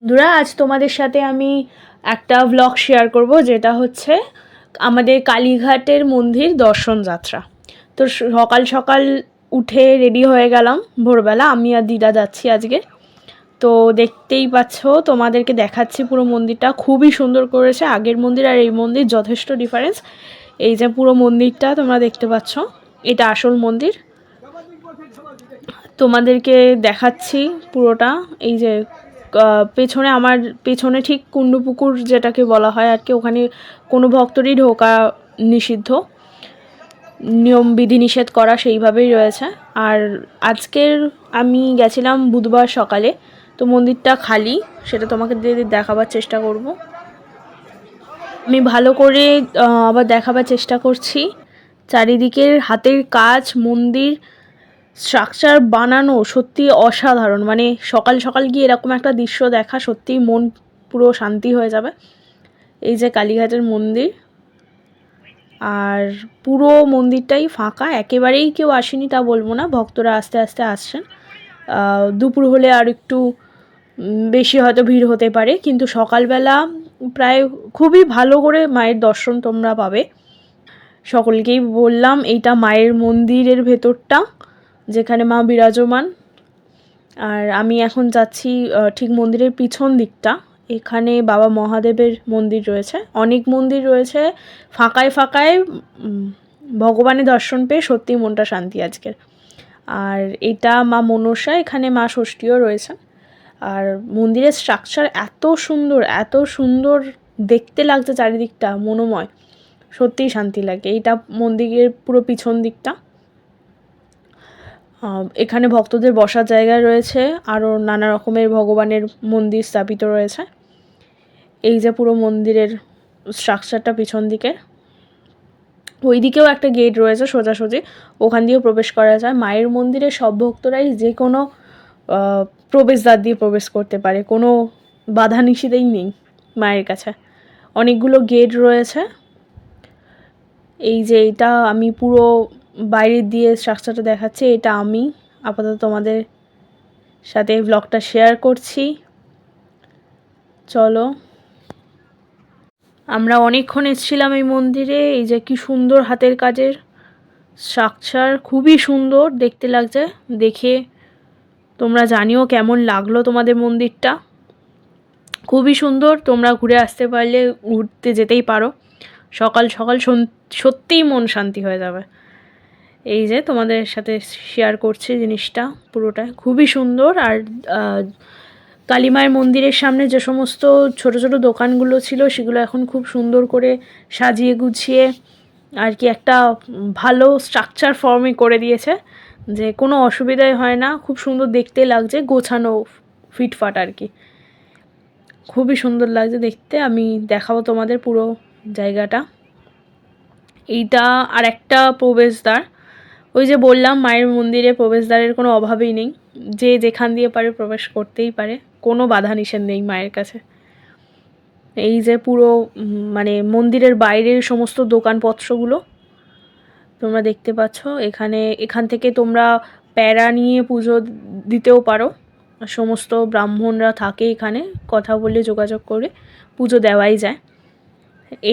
বন্ধুরা, আজ তোমাদের সাথে আমি একটা ভ্লগ শেয়ার করব, যেটা হচ্ছে আমাদের কালীঘাটের মন্দির দর্শন যাত্রা। তো সকাল সকাল উঠে রেডি হয়ে গেলাম ভোরবেলা, আমি আর দিদা যাচ্ছি আজকে। তো দেখতেই পাচ্ছ, তোমাদেরকে দেখাচ্ছি পুরো মন্দিরটা। খুবই সুন্দর করেছে, আগের মন্দির আর এই মন্দির যথেষ্ট ডিফারেন্স। এই যে পুরো মন্দিরটা তোমরা দেখতে পাচ্ছ, এটা আসল মন্দির। তোমাদেরকে দেখাচ্ছি পুরোটা। এই যে পেছনে, আমার পেছনে ঠিক কুণ্ডপুকুর যেটাকে বলা হয় আর কি, ওখানে কোনো ভক্তরই ঢোকা নিষিদ্ধ, নিয়ম বিধিনিষেধ করা সেইভাবেই রয়েছে। আর আজকের আমি গেছিলাম বুধবার সকালে, তো মন্দিরটা খালি, সেটা তোমাকে দেখাবার চেষ্টা করব। আমি ভালো করে আবার দেখাবার চেষ্টা করছি। চারিদিকের হাতের কাজ, মন্দির স্ট্রাকচার বানানো সত্যি অসাধারণ। মানে সকাল সকাল গিয়ে এরকম একটা দৃশ্য দেখা সত্যিই মন পুরো শান্তি হয়ে যাবে। এই যে কালীঘাটের মন্দির, আর পুরো মন্দিরটাই ফাঁকা, একেবারেই কেউ আসেনি তা বলবো না, ভক্তরা আস্তে আস্তে আসছেন। দুপুর হলে আর একটু বেশি হয়তো ভিড় হতে পারে, কিন্তু সকালবেলা প্রায় খুবই ভালো করে মায়ের দর্শন তোমরা পাবে। সকলকেই বললাম, এইটা মায়ের মন্দিরের ভেতরটা, যেখানে মা বিরাজমান। আর আমি এখন যাচ্ছি ঠিক মন্দিরের পিছন দিকটা। এখানে বাবা মহাদেবের মন্দির রয়েছে, অনেক মন্দির রয়েছে, ফাঁকায় ফাঁকায় ভগবানের দর্শন পেয়ে সত্যিই মনটা শান্তি আজকের। আর এটা মা মনসা, এখানে মা ষষ্ঠীও রয়েছে। আর মন্দিরের স্ট্রাকচার এত সুন্দর, এত সুন্দর দেখতে লাগছে, চারিদিকটা মনোময়, সত্যিই শান্তি লাগে। এইটা মন্দিরের পুরো পিছন দিকটা। এখানে ভক্তদের বসার জায়গা রয়েছে, আরও নানা রকমের ভগবানের মন্দির স্থাপিত রয়েছে। এই যে পুরো মন্দিরের স্ট্রাকচারটা পিছন দিকে, ওই দিকেও একটা গেট রয়েছে সোজাসুজি, ওখান দিয়েও প্রবেশ করা যায়। মায়ের মন্দিরে সব ভক্তরাই যে কোনো প্রবেশদ্বার দিয়ে প্রবেশ করতে পারে, কোনো বাধা নিষেধই নেই মায়ের কাছে। অনেকগুলো গেট রয়েছে। এই যে এটা আমি পুরো বাইরের দিয়ে স্ট্রাকচারটা দেখাচ্ছি, এটা আমি আপাতত তোমাদের সাথে ব্লগটা শেয়ার করছি। চলো, আমরা অনেকক্ষণ এসেছিলাম এই মন্দিরে। এই যে কি সুন্দর হাতের কাজের স্ট্রাকচার, খুবই সুন্দর দেখতে লাগছে। দেখে তোমরা জানিও কেমন লাগলো তোমাদের মন্দিরটা। খুবই সুন্দর, তোমরা ঘুরে আসতে পারলে ঘুরতে যেতেই পারো। সকাল সকাল সত্যিই মন শান্তি হয়ে যাবে। এই যে তোমাদের সাথে শেয়ার করছি জিনিসটা, পুরোটা খুবই সুন্দর। আর কালী মায়ের মন্দিরের সামনে যে সমস্ত ছোট ছোট দোকানগুলো ছিল, সেগুলো এখন খুব সুন্দর করে সাজিয়ে গুছিয়ে আর কি একটা ভালো স্ট্রাকচার ফর্মে করে দিয়েছে, যে কোনো অসুবিধাই হয় না। খুব সুন্দর দেখতে লাগছে, গোছানো, ফিটফাট আর কি, খুবই সুন্দর লাগছে দেখতে। আমি দেখাবো তোমাদের পুরো জায়গাটা। এইটা আর একটা প্রবেশদ্বার। ওই যে বললাম, মায়ের মন্দিরে প্রবেশদ্বারের কোনো অভাবই নেই, যে যেখান দিয়ে পারে প্রবেশ করতেই পারে, কোনো বাধা নিষেধ নেই মায়ের কাছে। এই যে পুরো মানে মন্দিরের বাইরের সমস্ত দোকানপত্রগুলো তোমরা দেখতে পাচ্ছ। এখান থেকে তোমরা প্যারা নিয়ে পুজো দিতেও পারো। সমস্ত ব্রাহ্মণরা থাকে এখানে, কথা বলে যোগাযোগ করে পুজো দেওয়াই যায়।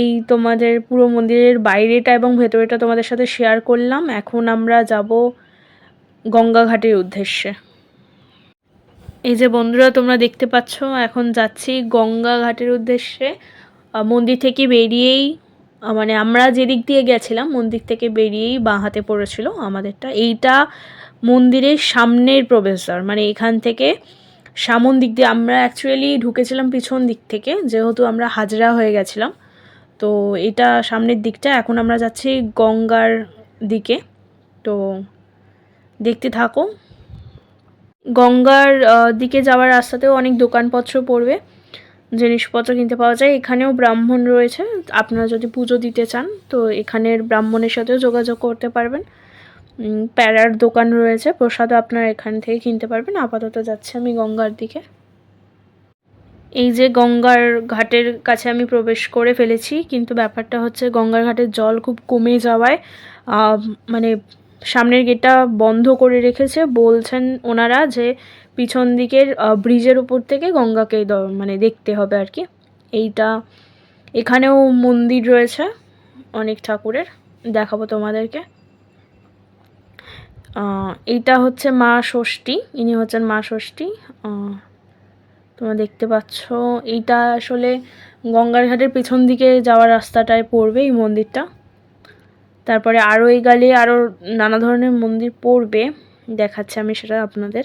এই তোমাদের পুরো মন্দিরের বাইরেটা এবং ভেতরেটা তোমাদের সাথে শেয়ার করলাম। এখন আমরা যাব গঙ্গাঘাটের উদ্দেশ্যে। এই যে বন্ধুরা, তোমরা দেখতে পাচ্ছ, এখন যাচ্ছি গঙ্গাঘাটের উদ্দেশ্যে। মন্দির থেকে বেরিয়েই, মানে আমরা যেদিক দিয়ে গেছিলাম মন্দির থেকে বেরিয়েই বাঁ হাতে পড়েছিল আমাদেরটা। এইটা মন্দিরের সামনের প্রবেশদ্বার, মানে এখান থেকে সামন দিক দিয়ে। আমরা অ্যাকচুয়ালি ঢুকেছিলাম পিছন দিক থেকে, যেহেতু আমরা হাজরা হয়ে গেছিলাম। তো এটা সামনের দিকটা। এখন আমরা যাচ্ছি গঙ্গার দিকে, তো দেখতে থাকো। গঙ্গার দিকে যাওয়ার রাস্তাতেও অনেক দোকানপত্র পড়বে, জিনিসপত্র কিনতে পাওয়া যায়। এখানেও ব্রাহ্মণ রয়েছে, আপনারা যদি পুজো দিতে চান তো এখানের ব্রাহ্মণের সাথেও যোগাযোগ করতে পারবেন। প্যারার দোকান রয়েছে, প্রসাদও আপনারা এখান থেকে কিনতে পারবেন। আপাতত যাচ্ছি আমি গঙ্গার দিকে। এই যে গঙ্গার ঘাটের কাছে আমি প্রবেশ করে ফেলেছি, কিন্তু ব্যাপারটা হচ্ছে গঙ্গার ঘাটের জল খুব কমে যাওয়ায় মানে সামনের গেটটা বন্ধ করে রেখেছে, বলছেন ওনারা যে পিছন দিকের ব্রিজের উপর থেকে গঙ্গাকে মানে দেখতে হবে আর কি। এইটা এখানেও মন্দির রয়েছে অনেক ঠাকুরের, দেখাবো তোমাদেরকে। এইটা হচ্ছে মা ষষ্ঠী, ইনি হচ্ছেন মা ষষ্ঠী। তোমরা দেখতে পাচ্ছ এইটা আসলে গঙ্গার ঘাটের পেছন দিকে যাওয়ার রাস্তাটায় পড়বে এই মন্দিরটা। তারপরে আরও এগোলে আরও নানা ধরনের মন্দির পড়বে, দেখাচ্ছি আমি সেটা আপনাদের।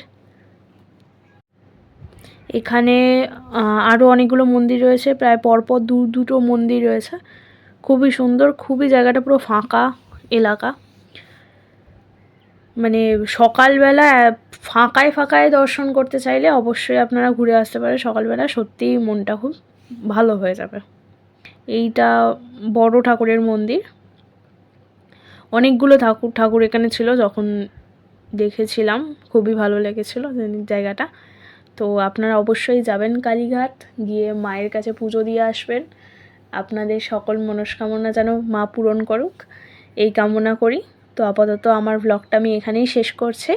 এখানে আরও অনেকগুলো মন্দির রয়েছে, প্রায় পরপর দুটো মন্দির রয়েছে, খুবই সুন্দর, খুবই জায়গাটা পুরো ফাঁকা এলাকা। মানে সকালবেলা ফাঁকায় ফাঁকায় দর্শন করতে চাইলে অবশ্যই আপনারা ঘুরে আসতে পারেন সকালবেলা, সত্যিই মনটা খুব ভালো হয়ে যাবে। এইটা বড় ঠাকুরের মন্দির, অনেকগুলো ঠাকুর এখানে ছিল, যখন দেখেছিলাম খুবই ভালো লেগেছিলো জায়গাটা। তো আপনারা অবশ্যই যাবেন কালীঘাট, গিয়ে মায়ের কাছে পুজো দিয়ে আসবেন, আপনাদের সকল মনস্কামনা যেন মা পূরণ করুক এই কামনা করি। তো আপাতত আমার ব্লগটা আমি এখানেই শেষ করছি।